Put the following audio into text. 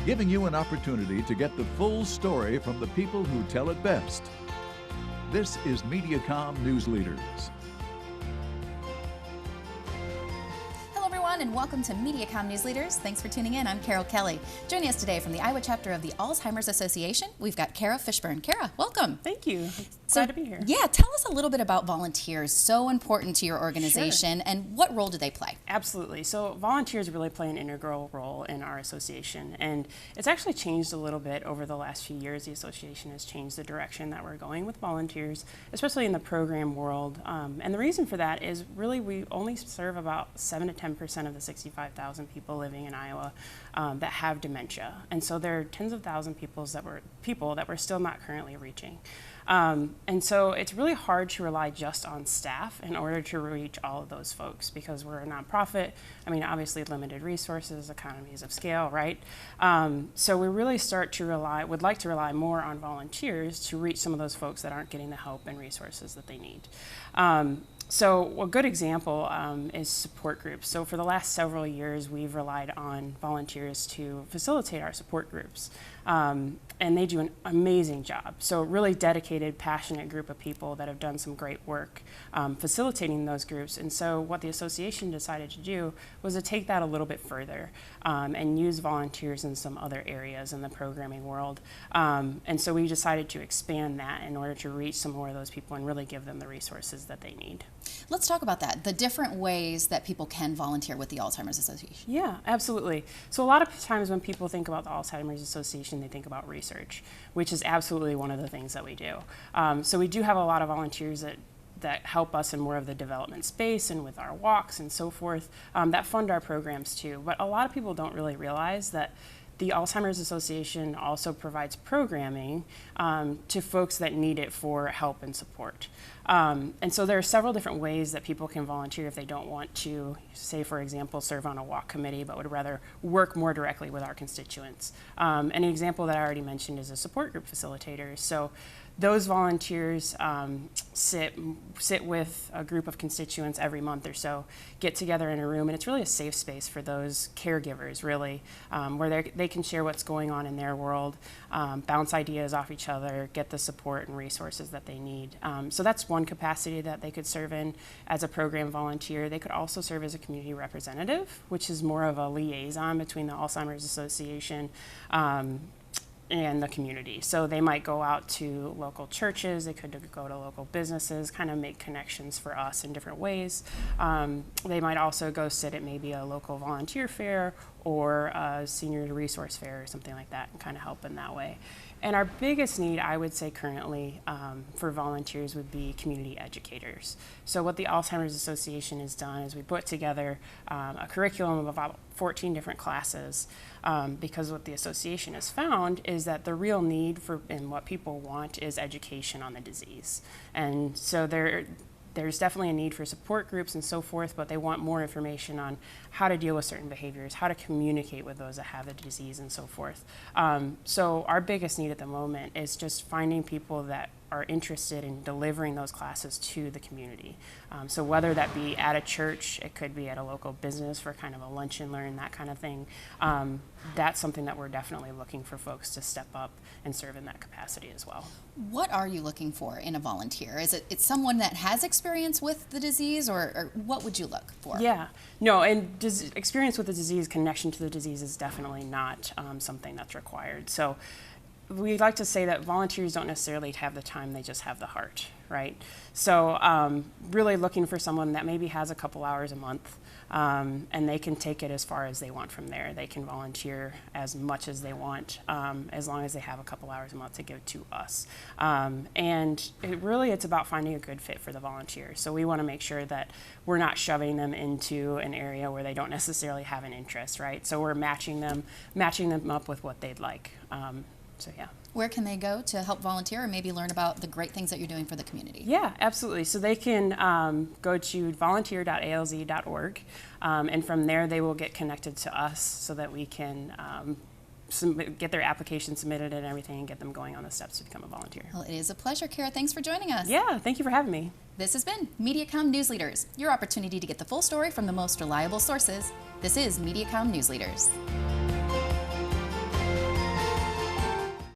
giving you an opportunity to get the full story from the people who tell it best. This is Mediacom News Leaders. And welcome to Mediacom News Leaders. Thanks for tuning in. I'm Carol Kelly. Joining us today from the Iowa chapter of the Alzheimer's Association, we've got Kara Fishburn. Kara, welcome. Thank you. Glad to be here. Yeah, tell us a little bit about volunteers, so important to your organization, Sure. and what role do they play? Absolutely. So volunteers really play an integral role in our association, and it's actually changed a little bit over the last few years. The association has changed the direction that we're going with volunteers, especially in the program world. And the reason for that is really we only serve about 7 to 10% of the 65,000 people living in Iowa that have dementia. And so there are tens of thousands of people that we're still not currently reaching. And so it's really hard to rely just on staff in order to reach all of those folks because we're a nonprofit. I mean, obviously limited resources, economies of scale, right? So we really would like to rely more on volunteers to reach some of those folks that aren't getting the help and resources that they need. So a good example is support groups. So for the last several years, we've relied on volunteers to facilitate our support groups. And they do an amazing job. So a really dedicated, passionate group of people that have done some great work facilitating those groups. And so what the association decided to do was to take that a little bit further and use volunteers in some other areas in the programming world. And so we decided to expand that in order to reach some more of those people and really give them the resources that they need. Let's talk about that, the different ways that people can volunteer with the Alzheimer's Association. Yeah, absolutely. So a lot of times when people think about the Alzheimer's Association, they think about research, which is absolutely one of the things that we do. So we do have a lot of volunteers that help us in more of the development space and with our walks and so forth, that fund our programs too. But a lot of people don't really realize that the Alzheimer's Association also provides programming to folks that need it for help and support. And so there are several different ways that people can volunteer if they don't want to, say, for example, serve on a walk committee, but would rather work more directly with our constituents. An example that I already mentioned is a support group facilitator. So those volunteers sit with a group of constituents every month or so, get together in a room, and it's really a safe space for those caregivers, really, where they can share what's going on in their world, bounce ideas off each other, get the support and resources that they need. So that's one capacity that they could serve in as a program volunteer. They could also serve as a community representative, which is more of a liaison between the Alzheimer's Association and the community. So they might go out to local churches, they could go to local businesses, kind of make connections for us in different ways. They might also go sit at maybe a local volunteer fair or a senior resource fair or something like that and kind of help in that way. And our biggest need, I would say currently, for volunteers would be community educators. So what the Alzheimer's Association has done is we put together a curriculum of about 14 different classes because what the association has found is that the real need for and what people want is education on the disease. And so there's definitely a need for support groups and so forth, but they want more information on how to deal with certain behaviors, how to communicate with those that have the disease and so forth. So our biggest need at the moment is just finding people that are interested in delivering those classes to the community. So whether that be at a church, it could be at a local business for kind of a lunch and learn, that kind of thing. That's something that we're definitely looking for folks to step up and serve in that capacity as well. What are you looking for in a volunteer? Is it someone that has experience with the disease, or what would you look for? Yeah, no, and experience with the disease, connection to the disease is definitely not something that's required. So we like to say that volunteers don't necessarily have the time, they just have the heart, right? So really looking for someone that maybe has a couple hours a month and they can take it as far as they want from there. They can volunteer as much as they want as long as they have a couple hours a month to give to us. And it's about finding a good fit for the volunteer. So we want to make sure that we're not shoving them into an area where they don't necessarily have an interest, right? So we're matching them up with what they'd like. So yeah. Where can they go to help volunteer or maybe learn about the great things that you're doing for the community? Yeah, absolutely. So they can go to volunteer.alz.org, and from there they will get connected to us so that we can get their application submitted and everything and get them going on the steps to become a volunteer. Well, it is a pleasure, Kara. Thanks for joining us. Yeah, thank you for having me. This has been Mediacom News Leaders, your opportunity to get the full story from the most reliable sources. This is Mediacom News Leaders.